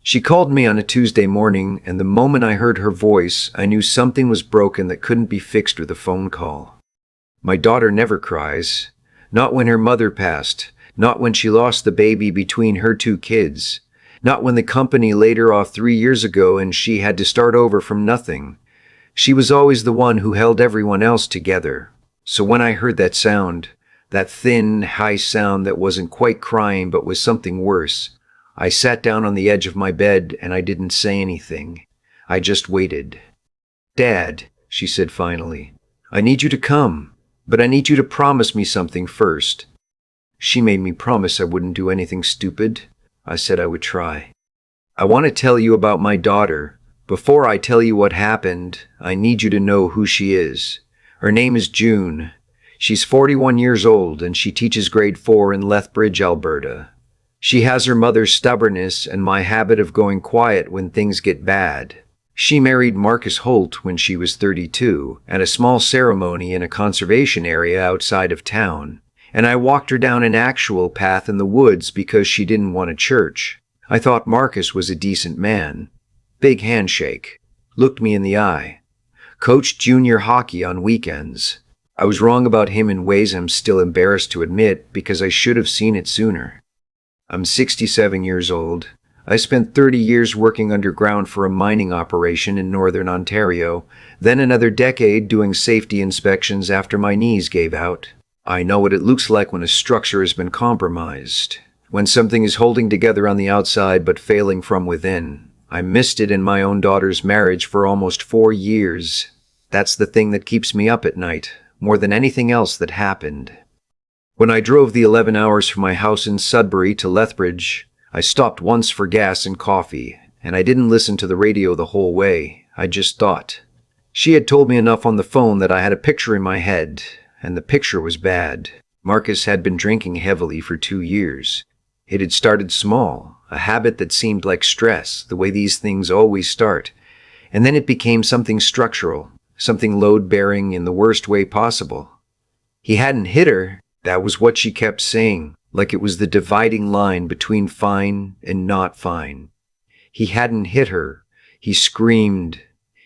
She called me on a Tuesday morning, and the moment I heard her voice, I knew something was broken that couldn't be fixed with a phone call. My daughter never cries. Not when her mother passed. Not when she lost the baby between her two kids. Not when the company laid her off 3 years ago and she had to start over from nothing. She was always the one who held everyone else together. So when I heard that sound, that thin, high sound that wasn't quite crying but was something worse, I sat down on the edge of my bed and I didn't say anything. I just waited. "Dad," she said finally, "I need you to come, but I need you to promise me something first." She made me promise I wouldn't do anything stupid. I said I would try. "I want to tell you about my daughter. Before I tell you what happened, I need you to know who she is. Her name is June. She's 41 years old and she teaches grade 4 in Lethbridge, Alberta. She has her mother's stubbornness and my habit of going quiet when things get bad. She married Marcus Holt when she was 32 at a small ceremony in a conservation area outside of town, and I walked her down an actual path in the woods because she didn't want a church. I thought Marcus was a decent man. Big handshake. Looked me in the eye. Coached junior hockey on weekends. I was wrong about him in ways I'm still embarrassed to admit because I should have seen it sooner. I'm 67 years old. I spent 30 years working underground for a mining operation in northern Ontario, then another decade doing safety inspections after my knees gave out. I know what it looks like when a structure has been compromised, when something is holding together on the outside but failing from within. I missed it in my own daughter's marriage for almost 4 years. That's the thing that keeps me up at night, more than anything else that happened. When I drove the 11 hours from my house in Sudbury to Lethbridge, I stopped once for gas and coffee, and I didn't listen to the radio the whole way. I just thought. She had told me enough on the phone that I had a picture in my head, and the picture was bad. Marcus had been drinking heavily for 2 years. It had started small, a habit that seemed like stress, the way these things always start, and then it became something structural, something load-bearing in the worst way possible. He hadn't hit her, that was what she kept saying, like it was the dividing line between fine and not fine. He hadn't hit her. He screamed.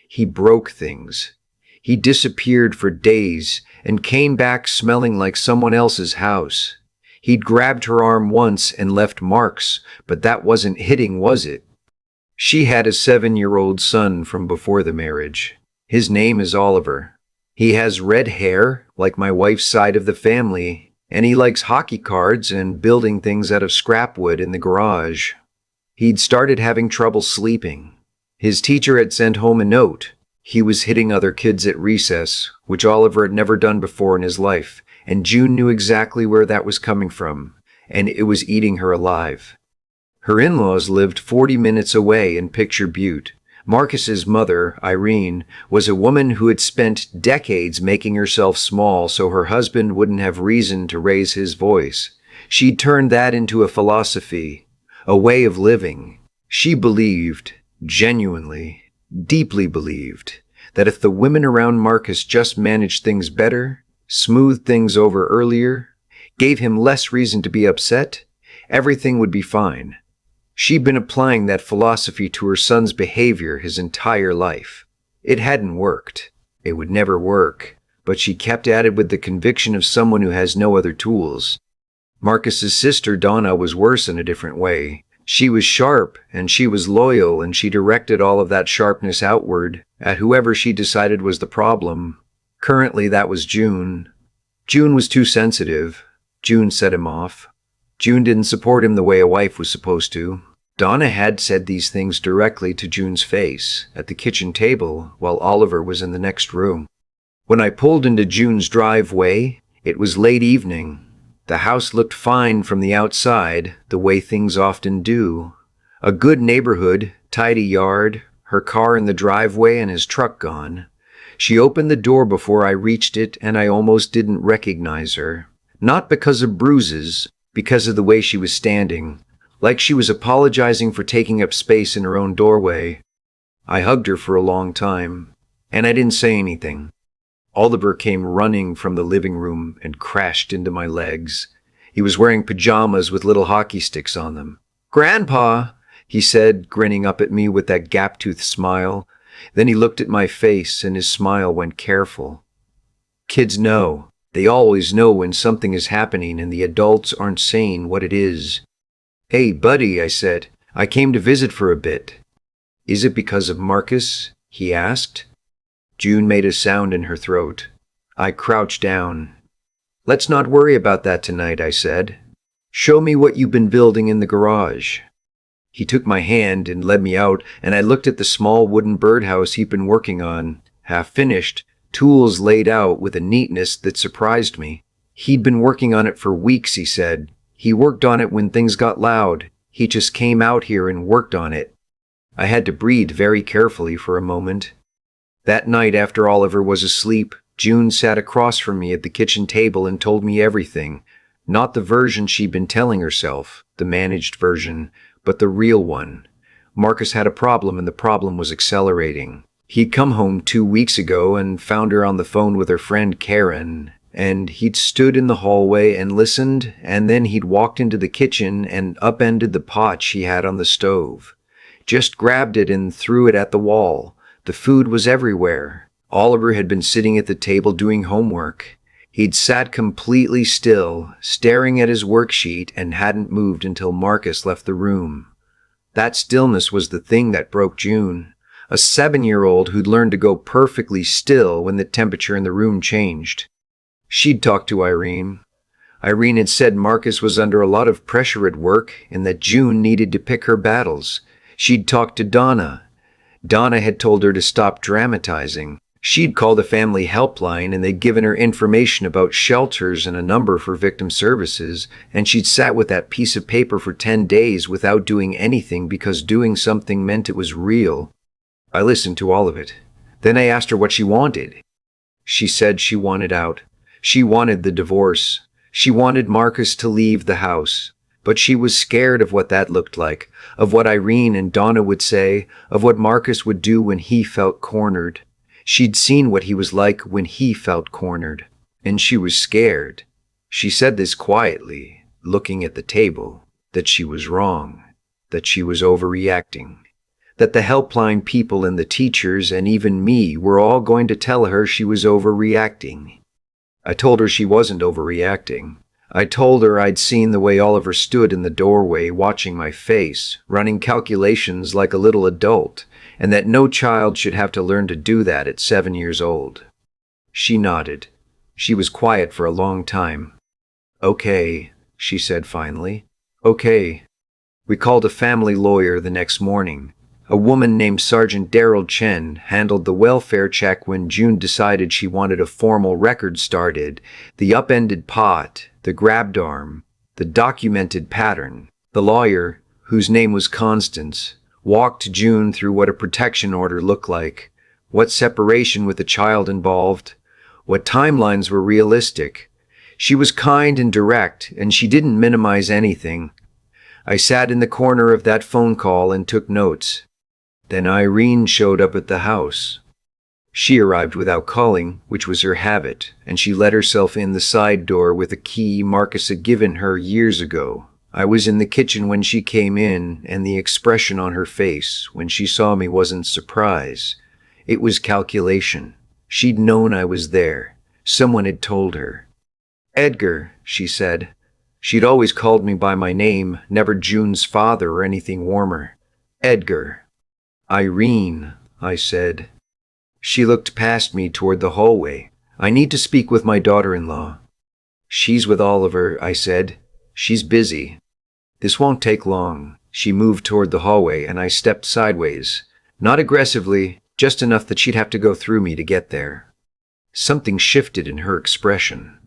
He broke things. He disappeared for days and came back smelling like someone else's house. He'd grabbed her arm once and left marks, but that wasn't hitting, was it? She had a 7-year-old son from before the marriage. His name is Oliver. He has red hair, like my wife's side of the family, and he likes hockey cards and building things out of scrap wood in the garage. He'd started having trouble sleeping. His teacher had sent home a note. He was hitting other kids at recess, which Oliver had never done before in his life, and June knew exactly where that was coming from, and it was eating her alive. Her in-laws lived 40 minutes away in Picture Butte. Marcus's mother, Irene, was a woman who had spent decades making herself small so her husband wouldn't have reason to raise his voice. She'd turned that into a philosophy, a way of living. She believed, genuinely, deeply believed, that if the women around Marcus just managed things better, smoothed things over earlier, gave him less reason to be upset, everything would be fine. She'd been applying that philosophy to her son's behavior his entire life. It hadn't worked. It would never work, but she kept at it with the conviction of someone who has no other tools. Marcus's sister Donna was worse in a different way. She was sharp, and she was loyal, and she directed all of that sharpness outward, at whoever she decided was the problem. Currently, that was June. June was too sensitive. June set him off. June didn't support him the way a wife was supposed to. Donna had said these things directly to June's face, at the kitchen table, while Oliver was in the next room. When I pulled into June's driveway, it was late evening. The house looked fine from the outside, the way things often do. A good neighborhood, tidy yard, her car in the driveway and his truck gone. She opened the door before I reached it, and I almost didn't recognize her. Not because of bruises, because of the way she was standing, like she was apologizing for taking up space in her own doorway. I hugged her for a long time, and I didn't say anything. Oliver came running from the living room and crashed into my legs. He was wearing pajamas with little hockey sticks on them. "Grandpa!" he said, grinning up at me with that gap-toothed smile. Then he looked at my face, and his smile went careful. Kids know. They always know when something is happening and the adults aren't saying what it is. Hey, buddy, I said. I came to visit for a bit. Is it because of Marcus? He asked. June made a sound in her throat. I crouched down. Let's not worry about that tonight, I said. Show me what you've been building in the garage. He took my hand and led me out, and I looked at the small wooden birdhouse he'd been working on, half finished, tools laid out with a neatness that surprised me. He'd been working on it for weeks, he said. He worked on it when things got loud. He just came out here and worked on it. I had to breathe very carefully for a moment. That night, after Oliver was asleep, June sat across from me at the kitchen table and told me everything. Not the version she'd been telling herself, the managed version, but the real one. Marcus had a problem, and the problem was accelerating. He'd come home 2 weeks ago and found her on the phone with her friend Karen, and he'd stood in the hallway and listened, and then he'd walked into the kitchen and upended the pot she had on the stove. Just grabbed it and threw it at the wall. The food was everywhere. Oliver had been sitting at the table doing homework. He'd sat completely still, staring at his worksheet, and hadn't moved until Marcus left the room. That stillness was the thing that broke June. A 7-year-old who'd learned to go perfectly still when the temperature in the room changed. She'd talked to Irene. Irene had said Marcus was under a lot of pressure at work and that June needed to pick her battles. She'd talked to Donna. Donna had told her to stop dramatizing. She'd called a family helpline and they'd given her information about shelters and a number for victim services, and she'd sat with that piece of paper for 10 days without doing anything because doing something meant it was real. I listened to all of it. Then I asked her what she wanted. She said she wanted out. She wanted the divorce. She wanted Marcus to leave the house. But she was scared of what that looked like, of what Irene and Donna would say, of what Marcus would do when he felt cornered. She'd seen what he was like when he felt cornered, and she was scared. She said this quietly, looking at the table, that she was wrong, that she was overreacting, that the helpline people and the teachers and even me were all going to tell her she was overreacting. I told her she wasn't overreacting. I told her I'd seen the way Oliver stood in the doorway watching my face, running calculations like a little adult, and that no child should have to learn to do that at 7 years old. She nodded. She was quiet for a long time. Okay, she said finally. Okay. We called a family lawyer the next morning. A woman named Sergeant Daryl Chen handled the welfare check when June decided she wanted a formal record started, the upended pot, the grabbed arm, the documented pattern. The lawyer, whose name was Constance, walked June through what a protection order looked like, what separation with the child involved, what timelines were realistic. She was kind and direct, and she didn't minimize anything. I sat in the corner of that phone call and took notes. Then Irene showed up at the house. She arrived without calling, which was her habit, and she let herself in the side door with a key Marcus had given her years ago. I was in the kitchen when she came in, and the expression on her face when she saw me wasn't surprise. It was calculation. She'd known I was there. Someone had told her. Edgar, she said. She'd always called me by my name, never June's father or anything warmer. Edgar. Irene, I said. She looked past me toward the hallway. I need to speak with my daughter-in-law. She's with Oliver, I said. She's busy. This won't take long. She moved toward the hallway and I stepped sideways. Not aggressively, just enough that she'd have to go through me to get there. Something shifted in her expression.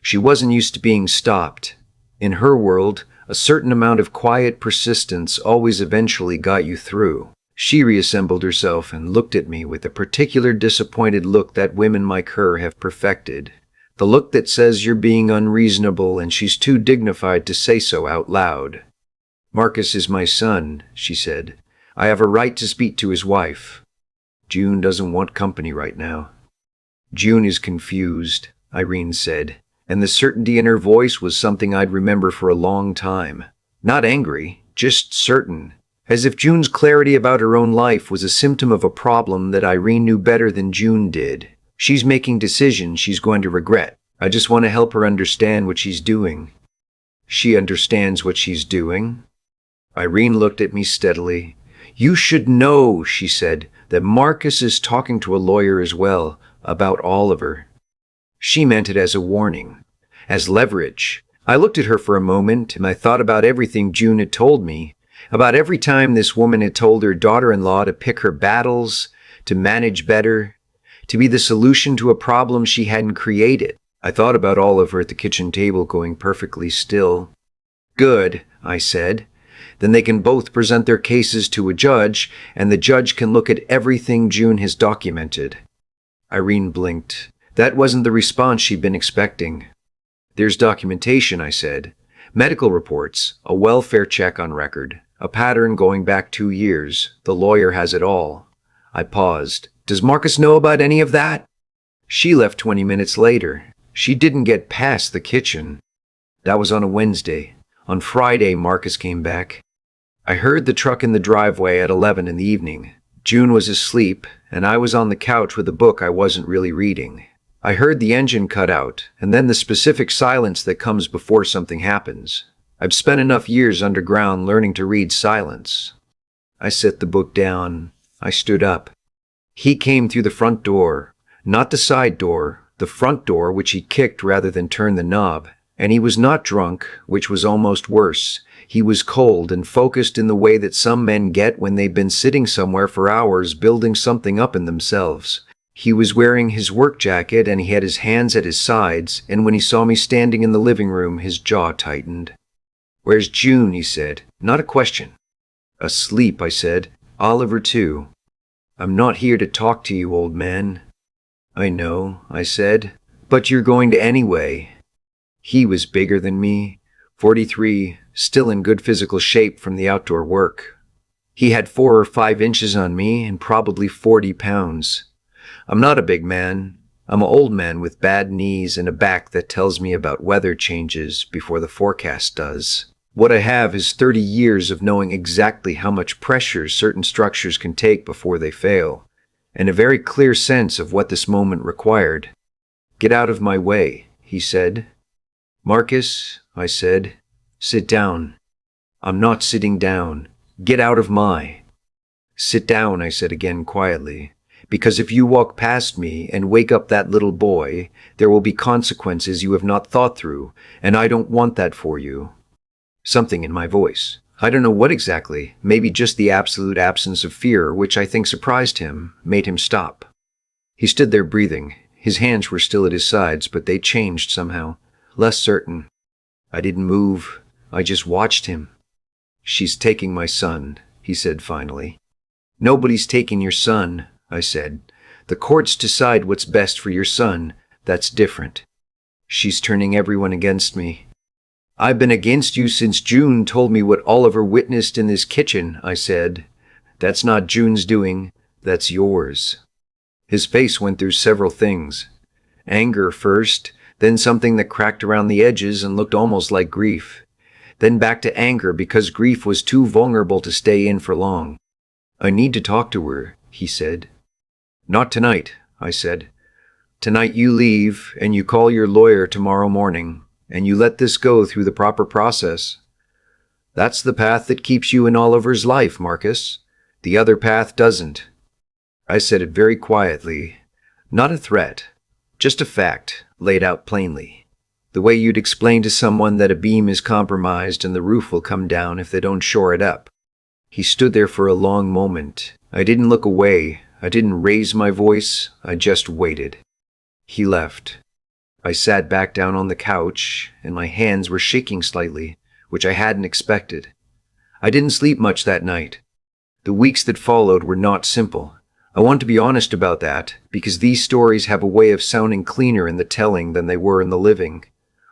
She wasn't used to being stopped. In her world, a certain amount of quiet persistence always eventually got you through. She reassembled herself and looked at me with a particular disappointed look that women like her have perfected. The look that says you're being unreasonable and she's too dignified to say so out loud. Marcus is my son, she said. I have a right to speak to his wife. June doesn't want company right now. June is confused, Irene said, and the certainty in her voice was something I'd remember for a long time. Not angry, just certain. As if June's clarity about her own life was a symptom of a problem that Irene knew better than June did. She's making decisions she's going to regret. I just want to help her understand what she's doing. She understands what she's doing? Irene looked at me steadily. You should know, she said, that Marcus is talking to a lawyer as well, about Oliver. She meant it as a warning, as leverage. I looked at her for a moment, and I thought about everything June had told me, about every time this woman had told her daughter-in-law to pick her battles, to manage better, to be the solution to a problem she hadn't created. I thought about Oliver at the kitchen table going perfectly still. Good, I said. Then they can both present their cases to a judge, and the judge can look at everything June has documented. Irene blinked. That wasn't the response she'd been expecting. There's documentation, I said. Medical reports, a welfare check on record, a pattern going back 2 years. The lawyer has it all. I paused. Does Marcus know about any of that? She left 20 minutes later. She didn't get past the kitchen. That was on a Wednesday. On Friday, Marcus came back. I heard the truck in the driveway at 11 in the evening. June was asleep, and I was on the couch with a book I wasn't really reading. I heard the engine cut out, and then the specific silence that comes before something happens. I've spent enough years underground learning to read silence. I set the book down. I stood up. He came through the front door, not the side door, the front door which he kicked rather than turned the knob. And he was not drunk, which was almost worse. He was cold and focused in the way that some men get when they've been sitting somewhere for hours building something up in themselves. He was wearing his work jacket and he had his hands at his sides, and when he saw me standing in the living room, his jaw tightened. Where's June? He said. Not a question. Asleep, I said. Oliver too. I'm not here to talk to you, old man. I know, I said. But you're going to anyway. He was bigger than me, 43, still in good physical shape from the outdoor work. He had 4 or 5 inches on me and probably 40 pounds. I'm not a big man. I'm an old man with bad knees and a back that tells me about weather changes before the forecast does. What I have is 30 years of knowing exactly how much pressure certain structures can take before they fail, and a very clear sense of what this moment required. Get out of my way, he said. Marcus, I said, sit down. I'm not sitting down. Get out of my. Sit down, I said again quietly. Because if you walk past me and wake up that little boy, there will be consequences you have not thought through, and I don't want that for you. Something in my voice. I don't know what exactly, maybe just the absolute absence of fear, which I think surprised him, made him stop. He stood there breathing. His hands were still at his sides, but they changed somehow, less certain. I didn't move. I just watched him. She's taking my son, he said finally. Nobody's taking your son, I said. The courts decide what's best for your son. That's different. She's turning everyone against me. I've been against you since June told me what Oliver witnessed in this kitchen, I said. That's not June's doing. That's yours. His face went through several things. Anger first, then something that cracked around the edges and looked almost like grief. Then back to anger because grief was too vulnerable to stay in for long. I need to talk to her, he said. Not tonight, I said. Tonight you leave and you call your lawyer tomorrow morning, and you let this go through the proper process. That's the path that keeps you in Oliver's life, Marcus. The other path doesn't. I said it very quietly. Not a threat, just a fact, laid out plainly. The way you'd explain to someone that a beam is compromised and the roof will come down if they don't shore it up. He stood there for a long moment. I didn't look away. I didn't raise my voice. I just waited. He left. I sat back down on the couch, and my hands were shaking slightly, which I hadn't expected. I didn't sleep much that night. The weeks that followed were not simple. I want to be honest about that, because these stories have a way of sounding cleaner in the telling than they were in the living.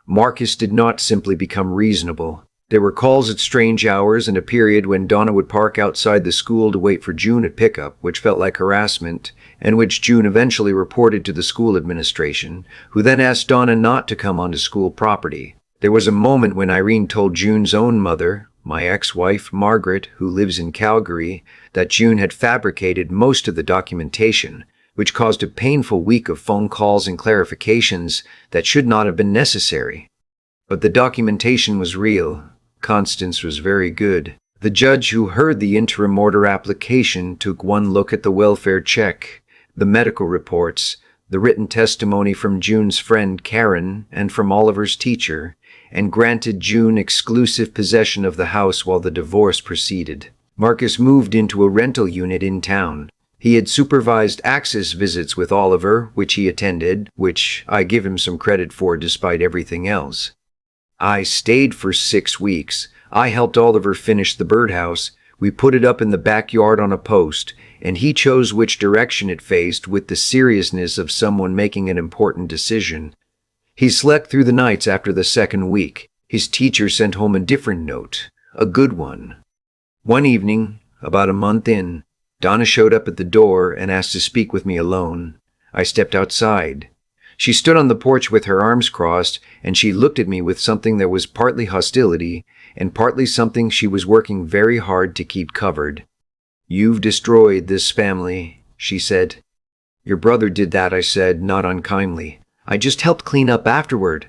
Marcus did not simply become reasonable. There were calls at strange hours and a period when Donna would park outside the school to wait for June at pickup, which felt like harassment, and which June eventually reported to the school administration, who then asked Donna not to come onto school property. There was a moment when Irene told June's own mother, my ex-wife, Margaret, who lives in Calgary, that June had fabricated most of the documentation, which caused a painful week of phone calls and clarifications that should not have been necessary. But the documentation was real. Constance was very good. The judge who heard the interim order application took one look at the welfare check, the medical reports, the written testimony from June's friend Karen and from Oliver's teacher, and granted June exclusive possession of the house while the divorce proceeded. Marcus moved into a rental unit in town. He had supervised access visits with Oliver, which he attended, which I give him some credit for despite everything else. I stayed for 6 weeks. I helped Oliver finish the birdhouse. We put it up in the backyard on a post, and he chose which direction it faced with the seriousness of someone making an important decision. He slept through the nights after the 2nd week. His teacher sent home a different note, a good one. One evening, about a month in, Donna showed up at the door and asked to speak with me alone. I stepped outside. She stood on the porch with her arms crossed, and she looked at me with something that was partly hostility and partly something she was working very hard to keep covered. "You've destroyed this family," she said. "Your brother did that," I said, not unkindly. "I just helped clean up afterward."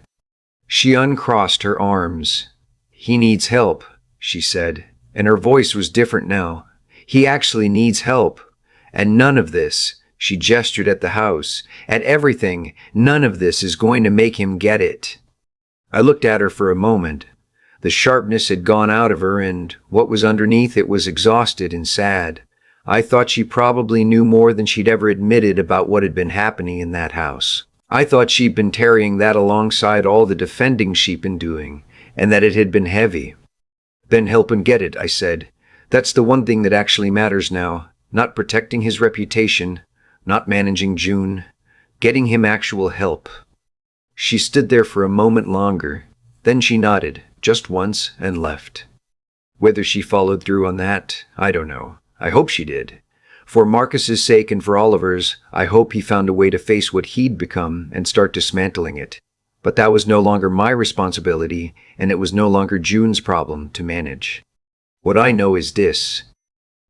She uncrossed her arms. "He needs help," she said, and her voice was different now. "He actually needs help. And none of this," she gestured at the house, "at everything, none of this is going to make him get it." I looked at her for a moment. The sharpness had gone out of her, and what was underneath it was exhausted and sad. I thought she probably knew more than she'd ever admitted about what had been happening in that house. I thought she'd been carrying that alongside all the defending she'd been doing, and that it had been heavy. "Then help him get it," I said. "That's the one thing that actually matters now. Not protecting his reputation, not managing June, getting him actual help." She stood there for a moment longer. Then she nodded, just once, and left. Whether she followed through on that, I don't know. I hope she did. For Marcus's sake and for Oliver's, I hope he found a way to face what he'd become and start dismantling it. But that was no longer my responsibility, and it was no longer June's problem to manage. What I know is this.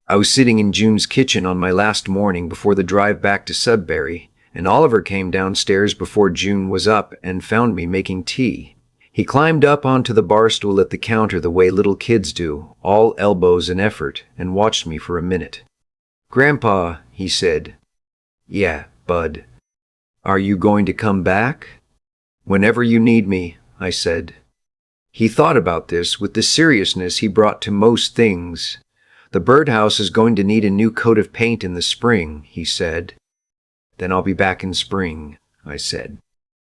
I was sitting in June's kitchen on my last morning before the drive back to Sudbury, and Oliver came downstairs before June was up and found me making tea. He climbed up onto the bar stool at the counter the way little kids do, all elbows and effort, and watched me for a minute. "Grandpa," he said. "Yeah, Bud. Are you going to come back?" "Whenever you need me," I said. He thought about this with the seriousness he brought to most things. "The birdhouse is going to need a new coat of paint in the spring," he said. "Then I'll be back in spring," I said.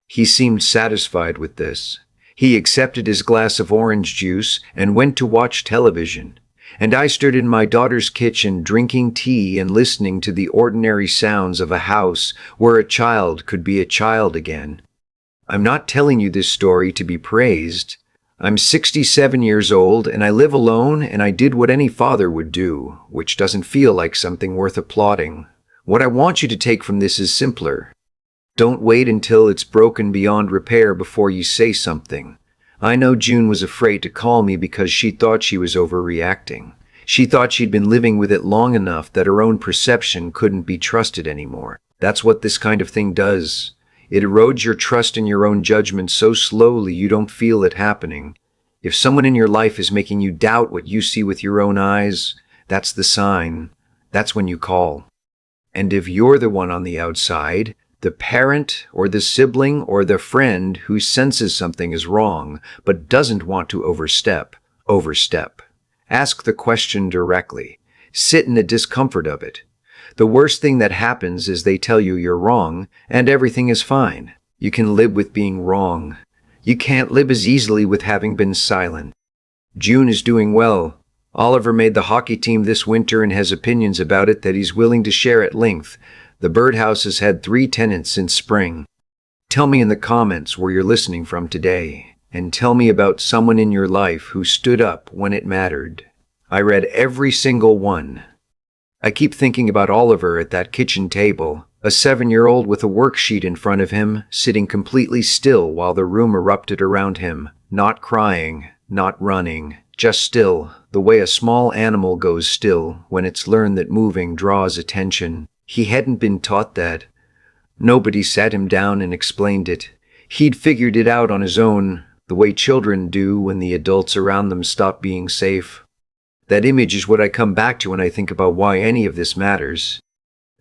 He seemed satisfied with this. He accepted his glass of orange juice and went to watch television, and I stood in my daughter's kitchen drinking tea and listening to the ordinary sounds of a house where a child could be a child again. I'm not telling you this story to be praised. I'm 67 years old and I live alone, and I did what any father would do, which doesn't feel like something worth applauding. What I want you to take from this is simpler. Don't wait until it's broken beyond repair before you say something. I know June was afraid to call me because she thought she was overreacting. She thought she'd been living with it long enough that her own perception couldn't be trusted anymore. That's what this kind of thing does. It erodes your trust in your own judgment so slowly you don't feel it happening. If someone in your life is making you doubt what you see with your own eyes, that's the sign. That's when you call. And if you're the one on the outside, the parent or the sibling or the friend who senses something is wrong but doesn't want to overstep. Ask the question directly. Sit in the discomfort of it. The worst thing that happens is they tell you you're wrong and everything is fine. You can live with being wrong. You can't live as easily with having been silent. June is doing well. Oliver made the hockey team this winter and has opinions about it that he's willing to share at length. The birdhouse has had 3 tenants since spring. Tell me in the comments where you're listening from today, and tell me about someone in your life who stood up when it mattered. I read every single one. I keep thinking about Oliver at that kitchen table, a 7-year-old with a worksheet in front of him, sitting completely still while the room erupted around him, not crying, not running, just still, the way a small animal goes still when it's learned that moving draws attention. He hadn't been taught that. Nobody sat him down and explained it. He'd figured it out on his own, the way children do when the adults around them stop being safe. That image is what I come back to when I think about why any of this matters.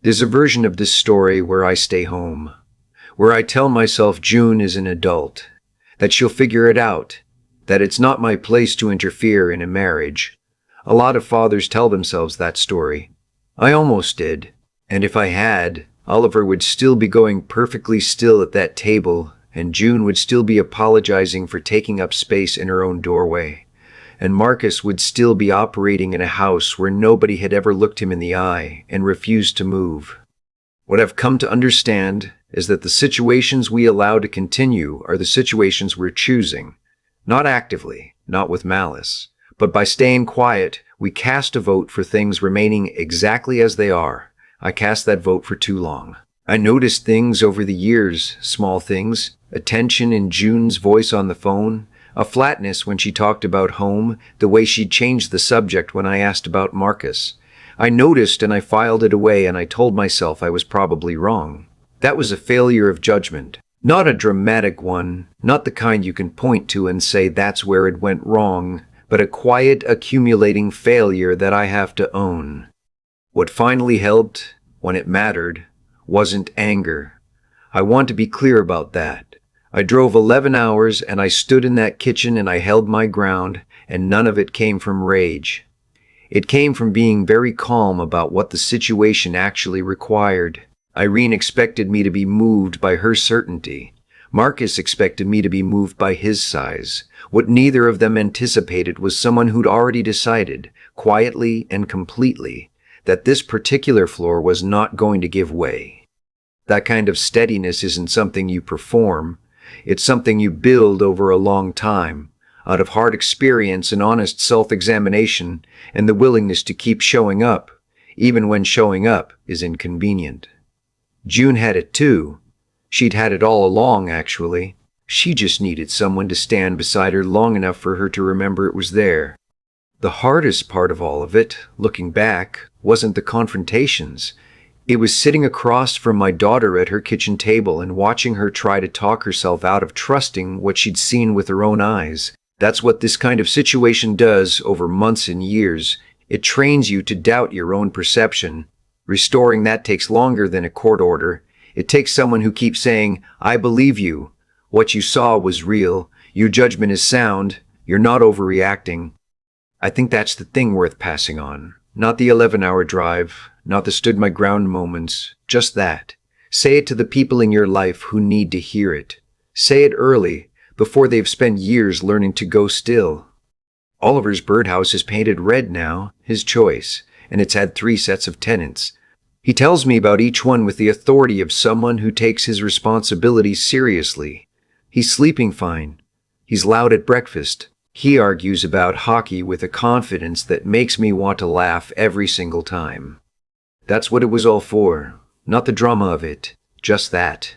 There's a version of this story where I stay home, where I tell myself June is an adult, that she'll figure it out, that it's not my place to interfere in a marriage. A lot of fathers tell themselves that story. I almost did, and if I had, Oliver would still be going perfectly still at that table, and June would still be apologizing for taking up space in her own doorway, and Marcus would still be operating in a house where nobody had ever looked him in the eye and refused to move. What I've come to understand is that the situations we allow to continue are the situations we're choosing, not actively, not with malice, but by staying quiet, we cast a vote for things remaining exactly as they are. I cast that vote for too long. I noticed things over the years, small things, attention in June's voice on the phone, a flatness when she talked about home, the way she'd changed the subject when I asked about Marcus. I noticed and I filed it away and I told myself I was probably wrong. That was a failure of judgment. Not a dramatic one, not the kind you can point to and say that's where it went wrong, but a quiet, accumulating failure that I have to own. What finally helped, when it mattered, wasn't anger. I want to be clear about that. I drove 11 hours and I stood in that kitchen and I held my ground, and none of it came from rage. It came from being very calm about what the situation actually required. Irene expected me to be moved by her certainty. Marcus expected me to be moved by his size. What neither of them anticipated was someone who'd already decided, quietly and completely, that this particular floor was not going to give way. That kind of steadiness isn't something you perform. It's something you build over a long time, out of hard experience and honest self-examination and the willingness to keep showing up, even when showing up is inconvenient. June had it too. She'd had it all along, actually. She just needed someone to stand beside her long enough for her to remember it was there. The hardest part of all of it, looking back, wasn't the confrontations. It was sitting across from my daughter at her kitchen table and watching her try to talk herself out of trusting what she'd seen with her own eyes. That's what this kind of situation does over months and years. It trains you to doubt your own perception. Restoring that takes longer than a court order. It takes someone who keeps saying, I believe you. What you saw was real. Your judgment is sound. You're not overreacting. I think that's the thing worth passing on. Not the 11-hour drive, not the stood my ground moments, just that. Say it to the people in your life who need to hear it. Say it early, before they've spent years learning to go still. Oliver's birdhouse is painted red now, his choice, and it's had 3 sets of tenants. He tells me about each one with the authority of someone who takes his responsibilities seriously. He's sleeping fine. He's loud at breakfast. He argues about hockey with a confidence that makes me want to laugh every single time. That's what it was all for. Not the drama of it, just that.